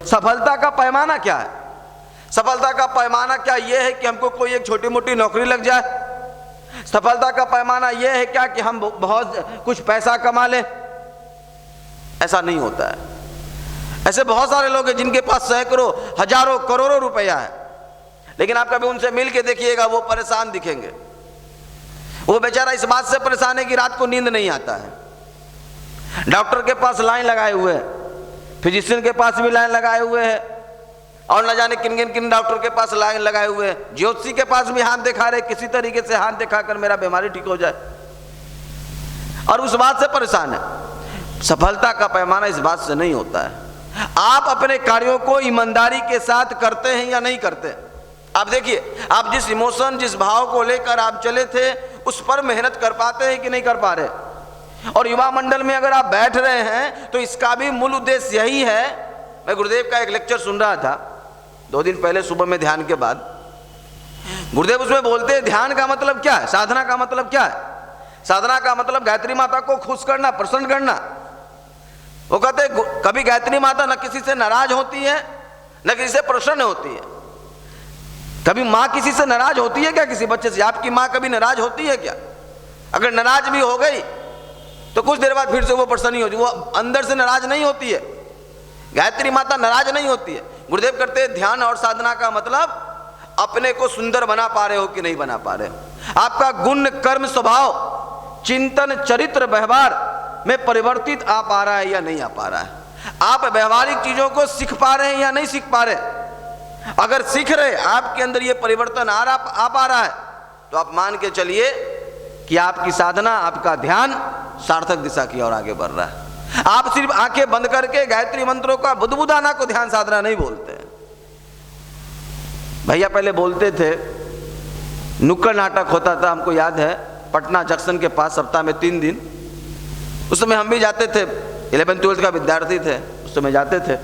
सफलता का पैमाना क्या है? सफलता का पैमाना क्या ये है कि हमको कोई एक छोटी मोटी नौकरी लग जाए? सफलता का पैमाना यह है क्या कि हम बहुत कुछ पैसा कमा लें? ऐसा नहीं होता है। ऐसे बहुत सारे लोग हैं जिनके पास सैकड़ों हजारों करोड़ों रुपया है, लेकिन आप कभी उनसे मिल के देखिएगा वो परेशान दिखेंगे। वो बेचारा इस बात से परेशान है कि रात को नींद नहीं आता है। डॉक्टर के पास लाइन लगाए हुए हैं, फिजिशियन के पास भी लाइन लगाए हुए हैं, और न जाने किन किन डॉक्टर के पास लाइन लगाए हुए हैं। ज्योतिषी के पास भी हाथ दिखा रहे, किसी तरीके से हाथ दिखाकर मेरा बीमारी ठीक हो जाए, और उस बात से परेशान है। सफलता का पैमाना इस बात से नहीं होता है। आप अपने कार्यों को ईमानदारी के साथ करते हैं या नहीं करते? आप देखिए, आप जिस इमोशन, जिस भाव को लेकर आप चले थे, उस पर मेहनत कर पाते हैं कि नहीं कर पा रहे? और युवा मंडल में अगर आप बैठ रहे हैं तो इसका भी मूल उद्देश्य यही है। मैं गुरुदेव का एक लेक्चर सुन रहा था 2 दिन पहले सुबह में, ध्यान के बाद। गुरुदेव उसमें बोलते हैं ध्यान का मतलब क्या है, साधना का मतलब क्या है? साधना का मतलब गायत्री माता को खुश करना, प्रसन्न करना। वो कहते हैं कभी गायत्री माता न किसी से नाराज होती है न किसी से प्रसन्न होती है। कभी माँ किसी से नाराज होती है क्या? किसी बच्चे से आपकी माँ कभी नाराज होती है क्या? अगर नाराज भी हो गई तो कुछ देर बाद फिर से वो प्रसन्न ही होती है, वो अंदर से नाराज नहीं होती है। गायत्री माता नाराज नहीं होती है। गुरुदेव करते हैं ध्यान और साधना का मतलब अपने को सुंदर बना पा रहे हो कि नहीं बना पा रहे हो। आपका गुण, कर्म, स्वभाव, चिंतन, चरित्र, व्यवहार में परिवर्तित आ पा रहा है या नहीं आ पा रहा है? आप व्यवहारिक चीजों को सीख पा रहे हैं या नहीं सीख पा रहे? अगर सीख रहे, आपके अंदर ये परिवर्तन आ पा रहा है, तो आप मान के चलिए कि आपकी साधना, आपका ध्यान सार्थक दिशा की ओर आगे बढ़ रहा है। आप सिर्फ आंखें बंद करके गायत्री मंत्रों का बुदबुदाना को ध्यान साधना नहीं बोलते। भैया पहले बोलते थे, नुक्कड़ नाटक होता था, हमको याद है, पटना जंक्शन के पास, सप्ताह में 3 दिन। उस समय हम भी जाते थे, 11th-12th का विद्यार्थी थे, उस समय जाते थे।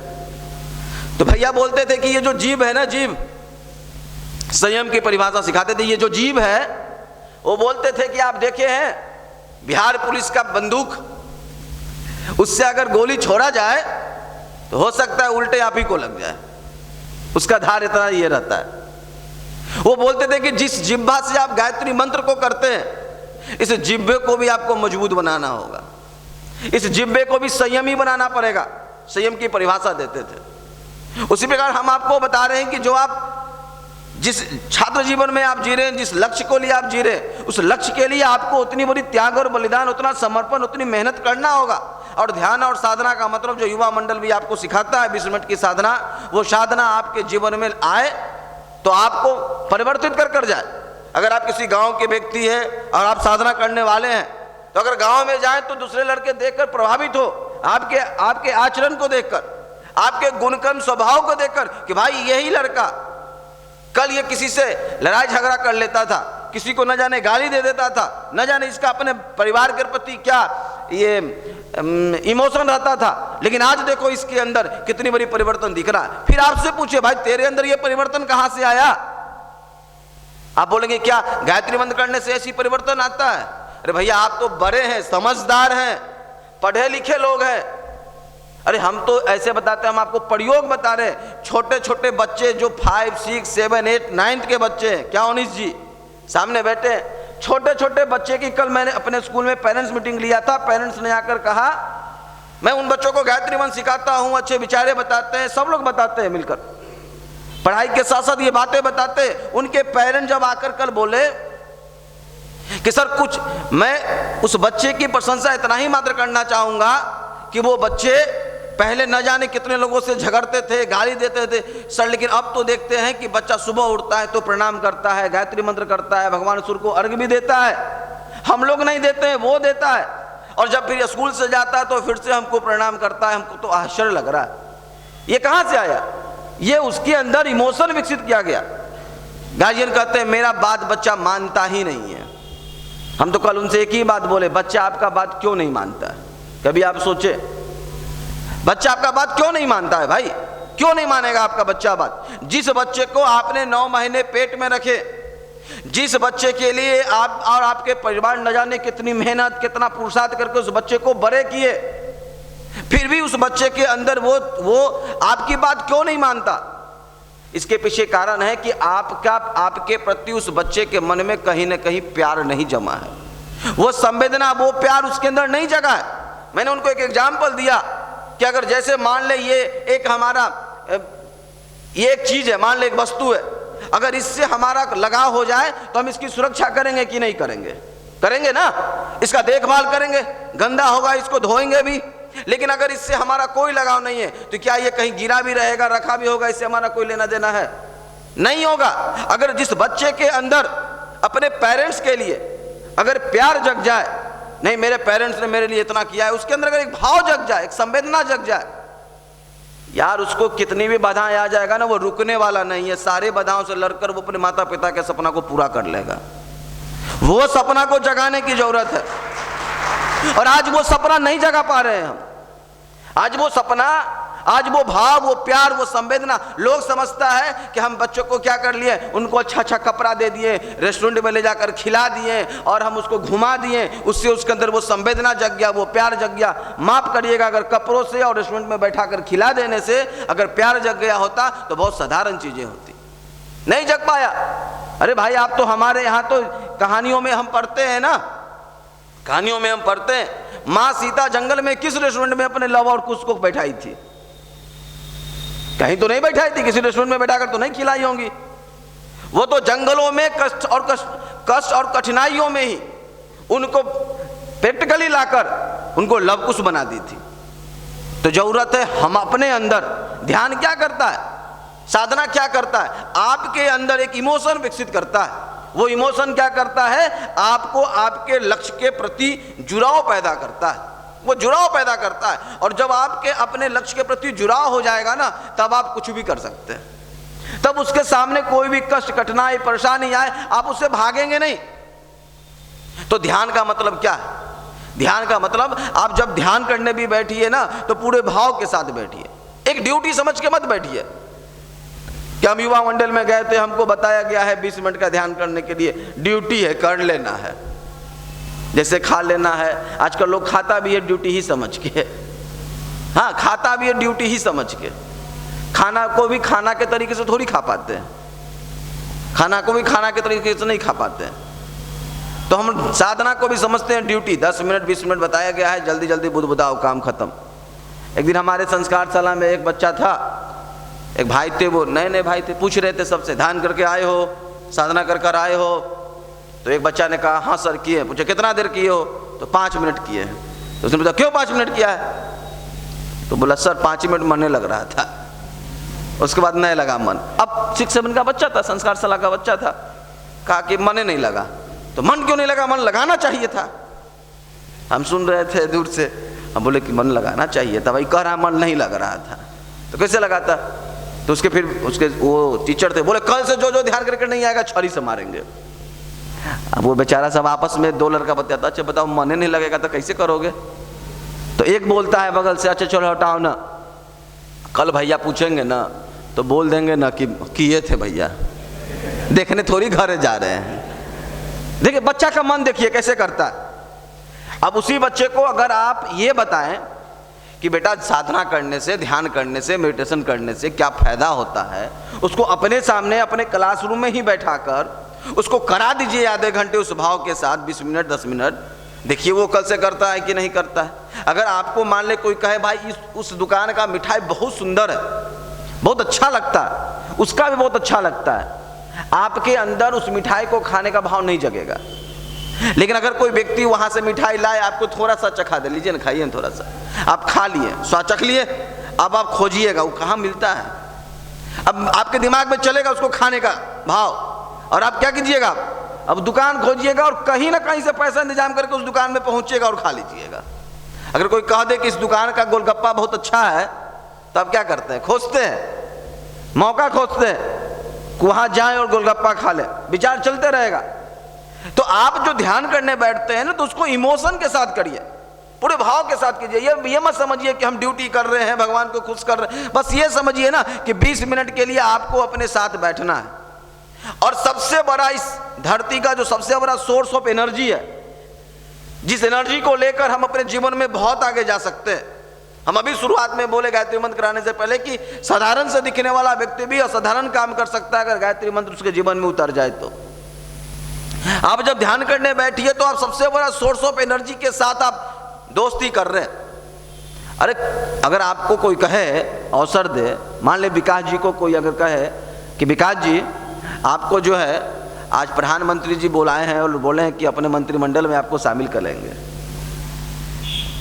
तो भैया बोलते थे कि ये जो जीभ है ना, जीभ, संयम की परिभाषा सिखाते थे। ये जो जीभ है, वो बोलते थे कि आप देखे हैं बिहार पुलिस का बंदूक, उससे अगर गोली छोड़ा जाए तो हो सकता है उल्टे आप ही को लग जाए, उसका धार इतना ये रहता है। वो बोलते थे कि जिस जिह्वा से आप गायत्री मंत्र को करते हैं, इस जिह्वे को भी आपको मजबूत बनाना होगा, इस जिह्वे को भी संयमी बनाना पड़ेगा। संयम की परिभाषा देते थे। उसी प्रकार हम आपको बता रहे हैं कि जो आप जिस छात्र जीवन में आप जी रहे हैं, जिस लक्ष्य को लिए आप जी रहे हैं, उस लक्ष्य के लिए आपको उतनी बड़ी त्याग और बलिदान, उतना समर्पण, उतनी मेहनत करना होगा। और ध्यान और साधना का मतलब जो युवा मंडल भी आपको सिखाता है 20 मिनट की साधना, वो साधना आपके जीवन में आए तो आपको परिवर्तित कर जाए। अगर आप किसी गांव के व्यक्ति हैं और आप साधना करने वाले हैं, तो अगर गांव में जाएं तो दूसरे लड़के देखकर प्रभावित हो, आपके आचरण को देखकर, आपके गुणकर्म स्वभाव को देखकर, कि भाई यही लड़का कल ये किसी से लड़ाई झगड़ा कर लेता था, किसी को न जाने गाली दे देता था, न जाने इसका अपने परिवार के प्रति क्या ये इमोशन रहता था, लेकिन आज देखो इसके अंदर कितनी बड़ी परिवर्तन दिख रहा है। फिर आपसे पूछे, भाई तेरे अंदर ये परिवर्तन कहां से आया? आप बोलेंगे क्या गायत्री मंत्र करने से ऐसी परिवर्तन आता है? अरे भैया आप तो बड़े हैं, समझदार हैं, पढ़े लिखे लोग हैं। अरे हम तो ऐसे बताते हैं, हम आपको प्रयोग बता रहे हैं। छोटे छोटे बच्चे जो 5, 6, 7, 8, 9th के बच्चे हैं, क्या उनीश जी सामने बैठे हैं, छोटे छोटे बच्चे की कल मैंने अपने स्कूल में पेरेंट्स मीटिंग लिया था। पेरेंट्स ने आकर कहा मैं उन बच्चों को गायत्री मंत्र सिखाता हूँ, अच्छे विचारे बताते हैं, सब लोग बताते हैं मिलकर, पढ़ाई के साथ साथ ये बातें बताते हैं। उनके पेरेंट्स जब आकर कल बोले कि सर कुछ, मैं उस बच्चे की प्रशंसा इतना ही मात्र करना चाहूँगा कि वो बच्चे पहले न जाने कितने लोगों से झगड़ते थे, गाली देते थे सर, लेकिन अब तो देखते हैं कि बच्चा सुबह उठता है तो प्रणाम करता है, गायत्री मंत्र करता है, भगवान सूर्य को अर्घ्य भी देता है। हम लोग नहीं देते हैं, वो देता है। और जब फिर स्कूल से जाता है तो फिर से हमको प्रणाम करता है। हमको तो आश्चर्य लग रहा है, ये कहाँ से आया? ये उसके अंदर इमोशन विकसित किया गया। गार्जियन कहते हैं मेरा बात बच्चा मानता ही नहीं है। हम तो कल उनसे एक ही बात बोले, बच्चा आपका बात क्यों नहीं मानता है? कभी आप सोचे बच्चा आपका बात क्यों नहीं मानता है? भाई क्यों नहीं मानेगा आपका बच्चा बात? जिस बच्चे को आपने 9 महीने पेट में रखे, जिस बच्चे के लिए आप और आपके परिवार न जाने कितनी मेहनत, कितना पुरुषार्थ करके उस बच्चे को बड़े किए, फिर भी उस बच्चे के अंदर वो आपकी बात क्यों नहीं मानता? इसके पीछे कारण है कि आपके प्रति उस बच्चे के मन में कहीं ना कहीं प्यार नहीं जमा है, वो संवेदना, वो प्यार उसके अंदर नहीं जगा है। मैंने उनको एक एग्जाम्पल दिया कि अगर जैसे मान ले ये एक चीज है, मान ले एक वस्तु है, अगर इससे हमारा लगाव हो जाए तो हम इसकी सुरक्षा करेंगे कि नहीं करेंगे? करेंगे ना, इसका देखभाल करेंगे, गंदा होगा इसको धोएंगे भी। लेकिन अगर इससे हमारा कोई लगाव नहीं है तो क्या ये कहीं गिरा भी रहेगा, रखा भी होगा, इससे हमारा कोई लेना देना है? नहीं होगा। अगर जिस बच्चे के अंदर अपने पेरेंट्स के लिए अगर प्यार जग जाए, नहीं मेरे पेरेंट्स ने मेरे लिए इतना किया है, उसके अंदर अगर एक भाव जग जाए, एक संवेदना जग जाए, यार उसको कितनी भी बाधाएं आ जाएगा ना, वो रुकने वाला नहीं है। सारे बाधाओं से लड़कर वो अपने माता पिता के सपना को पूरा कर लेगा। वो सपना को जगाने की जरूरत है, और आज वो सपना नहीं जगा पा रहे हैं हम। आज वो सपना, आज वो भाव, वो प्यार, वो संवेदना, लोग समझता है कि हम बच्चों को क्या कर लिए, उनको अच्छा अच्छा कपड़ा दे दिए, रेस्टोरेंट में ले जाकर खिला दिए और हम उसको घुमा दिए, उससे उसके अंदर वो संवेदना जग गया, वो प्यार जग गया। माफ करिएगा, अगर कपड़ों से और रेस्टोरेंट में बैठा कर खिला देने से अगर प्यार जग गया होता तो बहुत साधारण चीजें होती, नहीं जग पाया। अरे भाई, आप तो हमारे यहाँ तो कहानियों में हम पढ़ते हैं ना, कहानियों में हम पढ़ते हैं, माँ सीता जंगल में किस रेस्टोरेंट में अपने लव और कुश को बैठाई थी? कहीं तो नहीं बैठाई थी, किसी रेस्टोरेंट में बैठाकर तो नहीं खिलाई होंगी। वो तो जंगलों में कष्ट और कठिनाइयों में ही उनको प्रैक्टिकली लाकर उनको लव कुश बना दी थी। तो जरूरत है हम अपने अंदर, ध्यान क्या करता है, साधना क्या करता है, आपके अंदर एक इमोशन विकसित करता है। वो इमोशन क्या करता है, आपको आपके लक्ष्य के प्रति जुड़ाव पैदा करता है, वो जुड़ाव पैदा करता है। और जब आपके अपने लक्ष्य के प्रति जुड़ाव हो जाएगा ना, तब आप कुछ भी कर सकते हैं। तब उसके सामने कोई भी कष्ट, कठिनाई, परेशानी आए, आप उससे भागेंगे नहीं। तो ध्यान का मतलब क्या है? ध्यान का मतलब, आप जब ध्यान करने भी बैठिए ना तो पूरे भाव के साथ बैठिए, एक ड्यूटी समझ के मत बैठिए कि हम युवा मंडल में गए थे, हमको बताया गया है 20 मिनट का ध्यान करने के लिए, ड्यूटी है, कर लेना है। जैसे खा लेना है, आजकल लोग खाता भी है ड्यूटी ही समझ के, हाँ खाता भी है ड्यूटी ही समझ के। खाना को भी खाना के तरीके से थोड़ी खा पाते हैं, खाना को भी खाना के तरीके से नहीं खा पाते हैं। तो हम साधना को भी समझते हैं ड्यूटी, 10 मिनट 20 मिनट बताया गया है, जल्दी जल्दी बुदबुदाओ, काम खत्म। एक दिन हमारे संस्कार शाला में एक बच्चा था, एक भाई थे, वो नए नए भाई थे, पूछ रहे थे सबसे, ध्यान करके आए हो, साधना कर कर आए हो? तो एक बच्चा ने कहा हाँ सर किए। पूछे कितना देर किए हो? तो 5 मिनट किए हैं। तो उसने पूछा क्यों 5 मिनट किया है? तो बोला सर 5 मिनट मन नहीं लग रहा था, उसके बाद नहीं लगा मन। अब 6-7 का बच्चा था, संस्कार शाला का बच्चा था, कहा कि मन नहीं लगा। तो मन क्यों नहीं लगा? मन लगाना चाहिए था। हम सुन रहे थे दूर से, हम बोले कि मन लगाना चाहिए था। भाई कह रहा मन नहीं लग रहा था, तो कैसे लगाता? तो उसके फिर उसके वो टीचर थे, बोले कल से जो जो ध्यान करके नहीं आएगा छड़ी से मारेंगे। अब वो बेचारा सब आपस में, 2 लड़का बताता, अच्छा बताओ मन नहीं लगेगा तो कैसे करोगे? तो एक बोलता है बगल से, अच्छा चलो हटाओ ना, कल भैया पूछेंगे ना तो बोल देंगे ना कि किए थे भैया, देखने थोड़ी घरे जा रहे हैं। देखिए बच्चा का मन देखिए कैसे करता है। अब उसी बच्चे को अगर आप ये बताएं कि बेटा साधना करने से, ध्यान करने से, मेडिटेशन करने से क्या फायदा होता है, उसको अपने सामने अपने क्लासरूम में ही बैठाकर उसको करा दीजिए आधे घंटे उस भाव के साथ, 20 मिनट 10 मिनट, देखिए वो कल से करता है कि नहीं करता है। अगर आपको मान ले कोई कहे भाई उस दुकान का मिठाई बहुत सुंदर है, बहुत अच्छा लगता है, उसका भी बहुत अच्छा लगता है, आपके अंदर उस मिठाई को खाने का भाव नहीं जगेगा। लेकिन अगर कोई व्यक्ति वहां से मिठाई लाए, आपको थोड़ा सा चखा दे, लीजिए ना खाइए थोड़ा सा, आप खा लिए, स्वाद चख लिए, अब आप खोजिएगा वो कहाँ मिलता है। अब आपके दिमाग में चलेगा उसको खाने का भाव, और आप क्या कीजिएगा, अब दुकान खोजिएगा और कहीं ना कहीं से पैसा इंतजाम करके उस दुकान में पहुंचिएगा और खा लीजिएगा। अगर कोई कह दे कि इस दुकान का गोलगप्पा बहुत अच्छा है, तो आप क्या करते हैं, खोजते हैं, मौका खोजते हैं, वहां जाएं और गोलगप्पा खा लें, विचार चलते रहेगा। तो आप जो ध्यान करने बैठते हैं ना, तो उसको इमोशन के साथ करिए, पूरे भाव के साथ कीजिए। ये मत समझिए कि हम ड्यूटी कर रहे हैं, भगवान को खुश कर रहे हैं, बस ये समझिए ना कि 20 मिनट के लिए आपको अपने साथ बैठना है। और सबसे बड़ा इस धरती का जो सबसे बड़ा सोर्स ऑफ एनर्जी है, जिस एनर्जी को लेकर हम अपने जीवन में बहुत आगे जा सकते हैं, हम अभी शुरुआत में बोले गायत्री मंत्र कराने से पहले कि साधारण से दिखने वाला व्यक्ति भी असाधारण काम कर सकता है अगर गायत्री मंत्र उसके जीवन में उतर जाए तो। आप जब ध्यान करने बैठिए तो आप सबसे बड़ा सोर्स ऑफ एनर्जी के साथ आप दोस्ती कर रहे हैं। अरे अगर आपको कोई कहे, अवसर दे, मान ले विकास जी को कोई अगर कहे कि विकास जी आपको जो है आज प्रधानमंत्री जी बुलाए हैं और बोले हैं कि अपने मंत्रिमंडल में आपको शामिल कर लेंगे,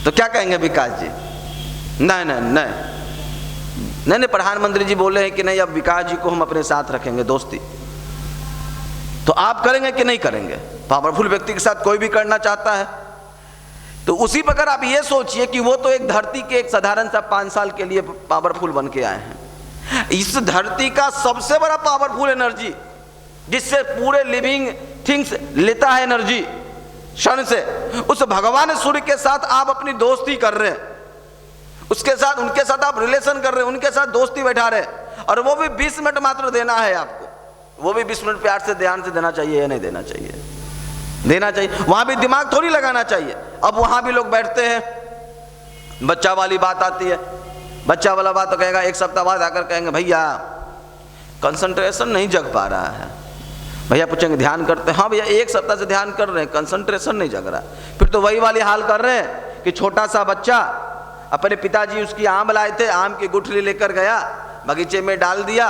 तो क्या कहेंगे विकास जी? नहीं नहीं नहीं नहीं नहीं, प्रधानमंत्री जी बोले हैं कि नहीं अब विकास जी को हम अपने साथ रखेंगे दोस्ती, तो आप करेंगे कि नहीं करेंगे? पावरफुल व्यक्ति के साथ कोई भी करना चाहता है। तो उसी प्रकार आप ये सोचिए कि वो तो एक धरती के एक साधारण सा 5 साल के लिए पावरफुल बन के आए हैं। इस धरती का सबसे बड़ा पावरफुल एनर्जी जिससे पूरे लिविंग थिंग्स लेता है एनर्जी क्षण से, उस भगवान सूर्य के साथ आप अपनी दोस्ती कर रहे हैं, उसके साथ उनके साथ आप रिलेशन कर रहे हैं, उनके साथ दोस्ती बैठा रहे हैं, और वो भी 20 मिनट मात्र देना है आपको। वो भी 20 मिनट प्यार से ध्यान से देना चाहिए या नहीं देना चाहिए? देना चाहिए। वहां भी दिमाग थोड़ी लगाना चाहिए। अब वहां भी लोग बैठते हैं, बच्चा वाली बात आती है, बच्चा वाला बात तो कहेगा, एक सप्ताह बाद आकर कहेंगे भैया कंसंट्रेशन नहीं जग पा रहा है। भैया पूछेंगे ध्यान करते हैं? हाँ भैया 1 सप्ताह से ध्यान कर रहे हैं, कंसंट्रेशन नहीं जग रहा। फिर तो वही वाली हाल कर रहे हैं कि छोटा सा बच्चा, अपने पिताजी उसकी आम लाए थे, आम की गुठली लेकर गया, बगीचे में डाल दिया,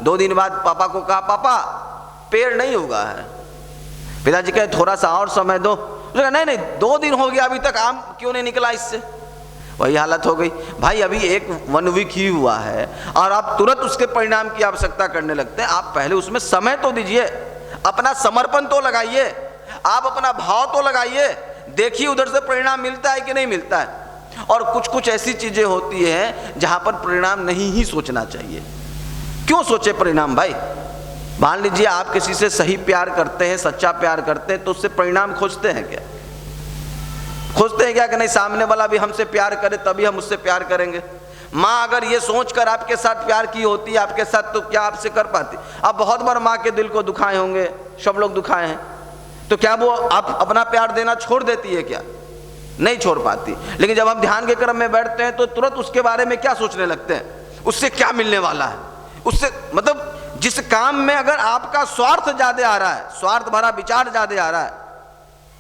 2 दिन बाद पापा को कहा पापा पेड़ नहीं उगा है। पिताजी कहे थोड़ा सा और समय दो, उसने नहीं नहीं 2 दिन हो गया अभी तक आम क्यों नहीं निकला इससे। वही हालत हो गई। भाई अभी 1 वीक ही हुआ है और आप तुरंत उसके परिणाम की आवश्यकता करने लगते हैं। आप पहले उसमें समय तो दीजिए, अपना समर्पण तो लगाइए, आप अपना भाव तो लगाइए, देखिए उधर से परिणाम मिलता है कि नहीं मिलता है। और कुछ कुछ ऐसी चीजें होती हैं जहां पर परिणाम नहीं ही सोचना चाहिए। क्यों सोचे परिणाम भाई? मान लीजिए आप किसी से सही प्यार करते हैं, सच्चा प्यार करते हैं, तो उससे परिणाम खोजते हैं क्या? खोजते हैं क्या कि नहीं सामने वाला भी हमसे प्यार करे तभी हम उससे प्यार करेंगे? माँ अगर ये सोचकर आपके साथ प्यार की होती है आपके साथ, तो क्या आपसे कर पाती? आप बहुत बार माँ के दिल को दुखाए होंगे, सब लोग दुखाए हैं, तो क्या वो आप अपना प्यार देना छोड़ देती है क्या? नहीं छोड़ पाती। लेकिन जब हम ध्यान के क्रम में बैठते हैं तो तुरंत उसके बारे में क्या सोचने लगते हैं? उससे क्या मिलने वाला है, उससे मतलब जिस काम में अगर आपका स्वार्थ ज्यादा आ रहा है, स्वार्थ भरा विचार ज्यादा आ रहा है,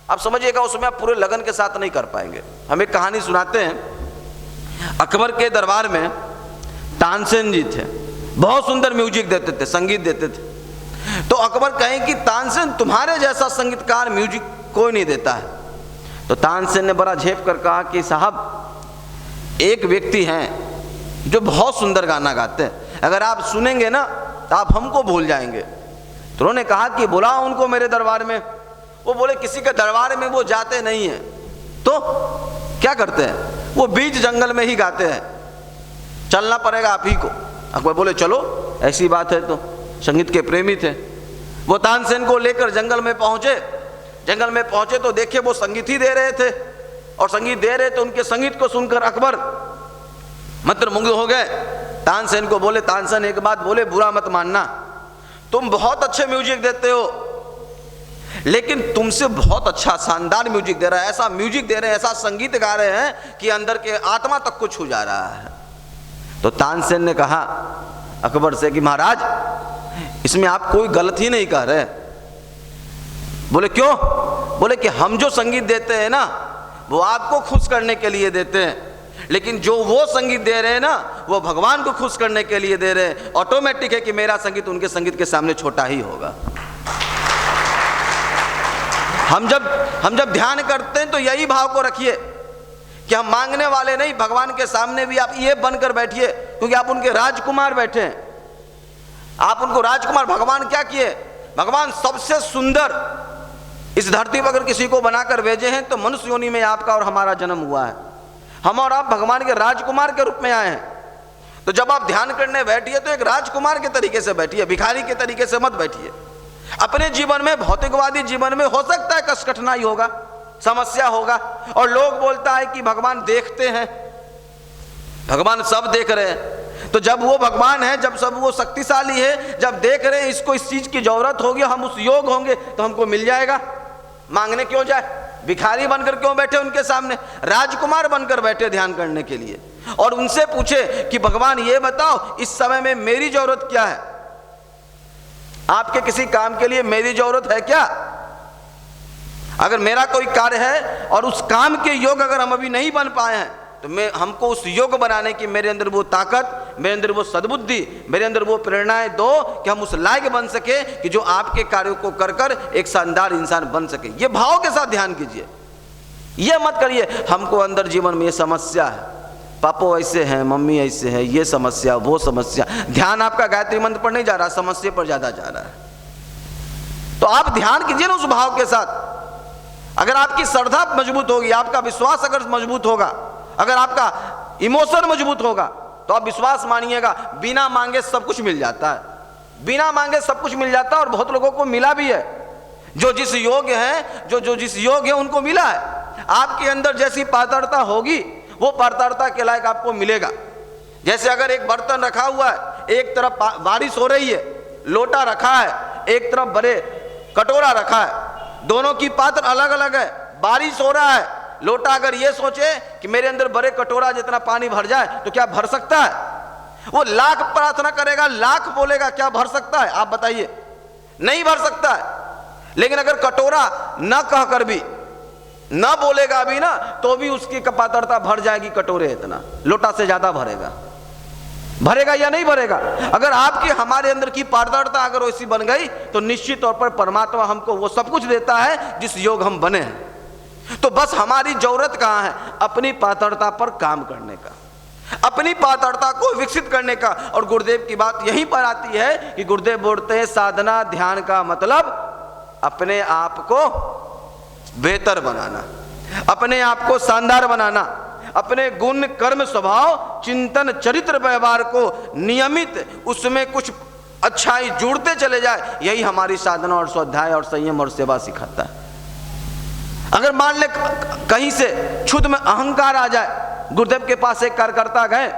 आप समझिएगा उसमें आप पूरे लगन के साथ नहीं कर पाएंगे। हम एक कहानी सुनाते हैं। अकबर के दरबार में तानसेन जी थे, बहुत सुंदर म्यूजिक देते थे, संगीत देते थे। तो अकबर कहें कि तानसेन तुम्हारे जैसा संगीतकार म्यूजिक कोई नहीं देता है। तो तानसेन ने बड़ा झेप कर कहा कि साहब एक व्यक्ति हैं जो बहुत सुंदर गाना गाते हैं, अगर आप सुनेंगे ना तो आप हमको भूल जाएंगे। तो उन्होंने कहा कि बुलाओ उनको मेरे दरबार में। वो बोले किसी के दरबार में वो जाते नहीं हैं, तो क्या करते हैं? वो बीच जंगल में ही गाते हैं, चलना पड़ेगा आप ही को। अकबर बोले चलो, ऐसी बात है। तो संगीत के प्रेमी थे, वो तानसेन को लेकर जंगल में पहुंचे। जंगल में पहुंचे तो देखे वो संगीत ही दे रहे थे, और संगीत दे रहे तो उनके संगीत को सुनकर अकबर मंत्रमुग्ध हो गए। तानसेन को बोले तानसेन एक बात बोले, बुरा मत मानना, तुम बहुत अच्छे म्यूजिक देते हो, लेकिन तुमसे बहुत अच्छा शानदार म्यूजिक दे रहा है, ऐसा म्यूजिक दे रहे हैं, ऐसा संगीत गा रहे हैं कि अंदर के आत्मा तक को छू जा रहा है। तो तानसेन ने कहा अकबर से कि महाराज इसमें आप कोई गलत ही नहीं कह रहे। बोले क्यों? बोले कि हम जो संगीत देते हैं ना वो आपको खुश करने के लिए देते हैं, लेकिन जो वो संगीत दे रहे हैं ना वो भगवान को खुश करने के लिए दे रहे हैं। ऑटोमेटिक है कि मेरा संगीत उनके संगीत के सामने छोटा ही होगा। हम जब ध्यान करते हैं तो यही भाव को रखिए कि हम मांगने वाले नहीं, भगवान के सामने भी आप ये बनकर बैठिए, क्योंकि आप उनके राजकुमार बैठे हैं। आप उनको राजकुमार, भगवान क्या किए? भगवान सबसे सुंदर इस धरती पर अगर किसी को बनाकर भेजे हैं तो मनुष्य योनि में आपका और हमारा जन्म हुआ है। हम और आप भगवान के राजकुमार के रूप में आए हैं। तो जब आप ध्यान करने बैठिए तो एक राजकुमार के तरीके से बैठिए, भिखारी के तरीके से मत बैठिए। अपने जीवन में, भौतिकवादी जीवन में हो सकता है कष्ट कठिनाई होगा, समस्या होगा, और लोग बोलता है कि भगवान देखते हैं। भगवान सब देख रहे हैं। तो जब वो भगवान है, जब सब वो शक्तिशाली है, जब देख रहे हैं इसको इस चीज की जरूरत होगी, हम उस योग होंगे तो हमको मिल जाएगा। मांगने क्यों जाए? भिखारी बनकर क्यों बैठे उनके सामने? राजकुमार बनकर बैठे ध्यान करने के लिए। और उनसे पूछे कि भगवान ये बताओ इस समय में मेरी जरूरत क्या है, आपके किसी काम के लिए मेरी जरूरत है क्या? अगर मेरा कोई कार्य है और उस काम के योग अगर हम अभी नहीं बन पाए हैं तो हमको उस योग बनाने की मेरे अंदर वो ताकत, मेरे अंदर वो सद्बुद्धि, मेरे अंदर वो प्रेरणाएं दो कि हम उस लायक बन सके कि जो आपके कार्यों को कर कर एक शानदार इंसान बन सके। ये भाव के साथ ध्यान कीजिए। ये मत करिए हमको अंदर जीवन में ये समस्या है, पापा ऐसे हैं, मम्मी ऐसे है, ये समस्या वो समस्या। ध्यान आपका गायत्री मंत्र पर नहीं जा रहा, समस्या पर ज्यादा जा रहा है। तो आप ध्यान कीजिए ना उस भाव के साथ। अगर आपकी श्रद्धा मजबूत होगी, आपका विश्वास अगर मजबूत होगा, अगर आपका इमोशन मजबूत होगा तो आप विश्वास मानिएगा बिना मांगे सब कुछ मिल जाता है, बिना मांगे सब कुछ मिल जाता है। और बहुत लोगों को मिला भी है, जो जिस योग्य है, जो जिस योग्य है उनको मिला है। आपके अंदर जैसी पात्रता होगी वो पात्रता के लायक आपको मिलेगा। जैसे अगर एक बर्तन रखा हुआ है, एक तरफ बारिश हो रही है, लोटा रखा है, एक तरफ बड़े कटोरा रखा है, दोनों की पात्र अलग अलग है। बारिश हो रहा है, लोटा अगर ये सोचे कि मेरे अंदर बड़े कटोरा जितना पानी भर जाए तो क्या भर सकता है? वो लाख प्रार्थना करेगा, लाख बोलेगा, क्या भर सकता है? आप बताइए, नहीं भर सकता है। लेकिन अगर कटोरा न कहकर भी, न बोलेगा भी ना, तो भी उसकी पात्रता भर जाएगी। कटोरे इतना, लोटा से ज्यादा भरेगा। भरेगा या नहीं भरेगा? अगर आपके हमारे अंदर की पात्रता अगर वैसी बन गई तो निश्चित तौर पर परमात्मा हमको वो सब कुछ देता है जिस योग हम बने हैं। तो बस हमारी जरूरत कहाँ है? अपनी पात्रता पर काम करने का, अपनी पात्रता को विकसित करने का। और गुरुदेव की बात यहीं पर आती है कि गुरुदेव बोलते हैं साधना ध्यान का मतलब अपने आप को बेहतर बनाना, अपने आप को शानदार बनाना, अपने गुण कर्म स्वभाव चिंतन चरित्र व्यवहार को नियमित उसमें कुछ अच्छाई जुड़ते चले जाए। यही हमारी साधना और स्वाध्याय और संयम और सेवा सिखाता है। अगर मान ले कहीं से क्षुद्ध में अहंकार आ जाए, गुरुदेव के पास एक कार्यकर्ता गए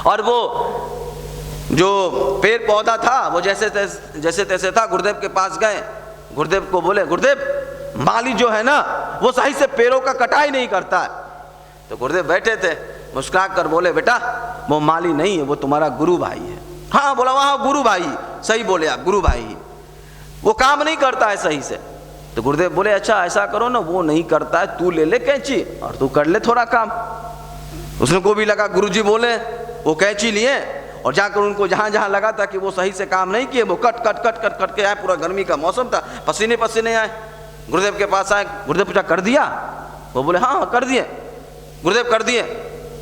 और वो जो पेड़ पौधा था वो जैसे तैसे था, गुरुदेव के पास गए, गुरुदेव को बोले गुरुदेव माली जो है ना वो सही से पेड़ों का कटाई नहीं करता है। तो गुरुदेव बैठे थे, मुस्कुरा कर बोले बेटा वो माली नहीं है, वो तुम्हारा गुरु भाई है। हाँ बोला वहाँ गुरु भाई, सही बोले आप, गुरु भाई, वो काम नहीं करता है सही से। तो गुरुदेव बोले अच्छा ऐसा करो ना, वो नहीं करता है, तू ले ले कैंची और तू कर ले थोड़ा काम। उसने को भी लगा गुरुजी बोले, वो कैंची लिए और जाकर उनको जहाँ जहाँ लगा था कि वो सही से काम नहीं किए वो cut cut cut cut cut के आए। पूरा गर्मी का मौसम था, पसीने पसीने आए। गुरुदेव के पास आए, गुरुदेव पूछा कर दिया? वो बोले हाँ कर दिए। गुरुदेव कर दिए?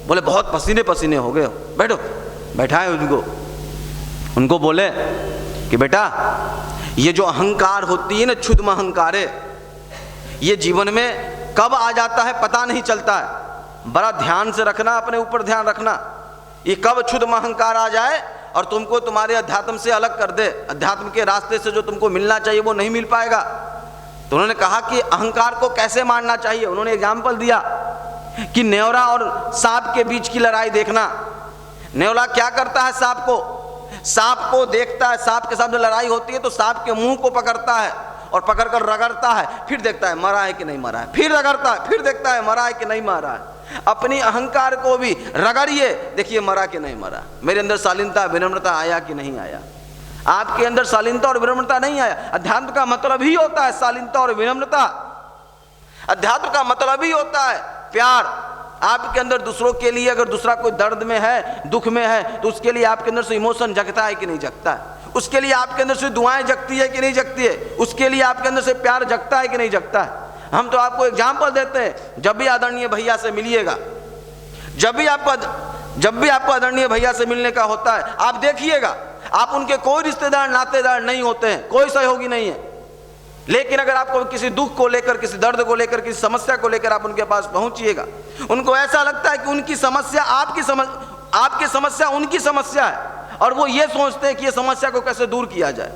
बोले बहुत पसीने पसीने हो गए, बैठो। बैठाए उनको बोले कि बेटा ये जो अहंकार होती है ना, क्षुद्र अहंकार है, ये जीवन में कब आ जाता है पता नहीं चलता है। बड़ा ध्यान से रखना, अपने ऊपर ध्यान रखना। ये कब क्षुद्र अहंकार आ जाए और तुमको तुम्हारे अध्यात्म से अलग कर दे, अध्यात्म के रास्ते से जो तुमको मिलना चाहिए वो नहीं मिल पाएगा। तो उन्होंने कहा कि अहंकार को कैसे मारना चाहिए। उन्होंने एग्जाम्पल दिया कि न्योरा और सांप के बीच की लड़ाई देखना। न्योरा क्या करता है? सांप को देखता है, सांप के साथ में लड़ाई होती है तो सांप के मुंह को पकड़ता है और पकड़कर रगड़ता है, फिर देखता है मरा है कि नहीं मरा है, फिर रगड़ता है, फिर देखता है मरा है कि नहीं मरा है। अपनी अहंकार को भी रगड़िए, देखिए मरा कि नहीं मरा, मेरे अंदर शालीनता विनम्रता आया कि नहीं आया। आपके अंदर शालीनता और विनम्रता नहीं आया। अध्यात्म का मतलब ही होता है शालीनता और विनम्रता। अध्यात्म का मतलब ही होता है प्यार। आपके अंदर दूसरों के लिए अगर दूसरा कोई दर्द में है, दुख में है, तो उसके लिए आपके अंदर से इमोशन जगता है कि नहीं जगता है? उसके लिए आपके अंदर से दुआएं जगती है कि नहीं जगती है? उसके लिए आपके अंदर से प्यार जगता है कि नहीं जगता है? हम तो आपको एग्जाम्पल देते हैं, जब भी आदरणीय भैया से मिलिएगा, जब भी आपको आदरणीय भैया से मिलने का होता है, आप देखिएगा आप उनके कोई रिश्तेदार नातेदार नहीं होते हैं, कोई सहयोगी नहीं है, लेकिन अगर आपको किसी दुख को लेकर, किसी दर्द को लेकर, किसी समस्या को लेकर आप उनके पास पहुंचिएगा, उनको ऐसा लगता है कि उनकी समस्या आपकी समस्या उनकी समस्या है और वो ये सोचते हैं कि ये समस्या को कैसे दूर किया जाए।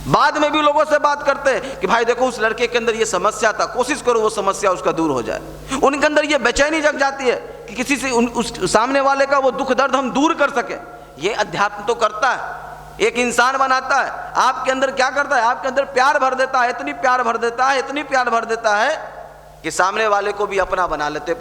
बाद में भी लोगों से बात करते हैं कि भाई देखो उस लड़के के अंदर ये समस्या था, कोशिश करो वो समस्या उसका दूर हो जाए। उनके अंदर ये बेचैनी जग जाती है कि किसी से उस सामने वाले का वो दुख दर्द हम दूर कर सके। ये अध्यात्म तो करता है, एक इंसान बनाता है। आपके अंदर क्या करता है? आपके अंदर प्यार भर देता है, इतनी प्यार भर देता है कि सामने वाले को भी अपना बना लेते।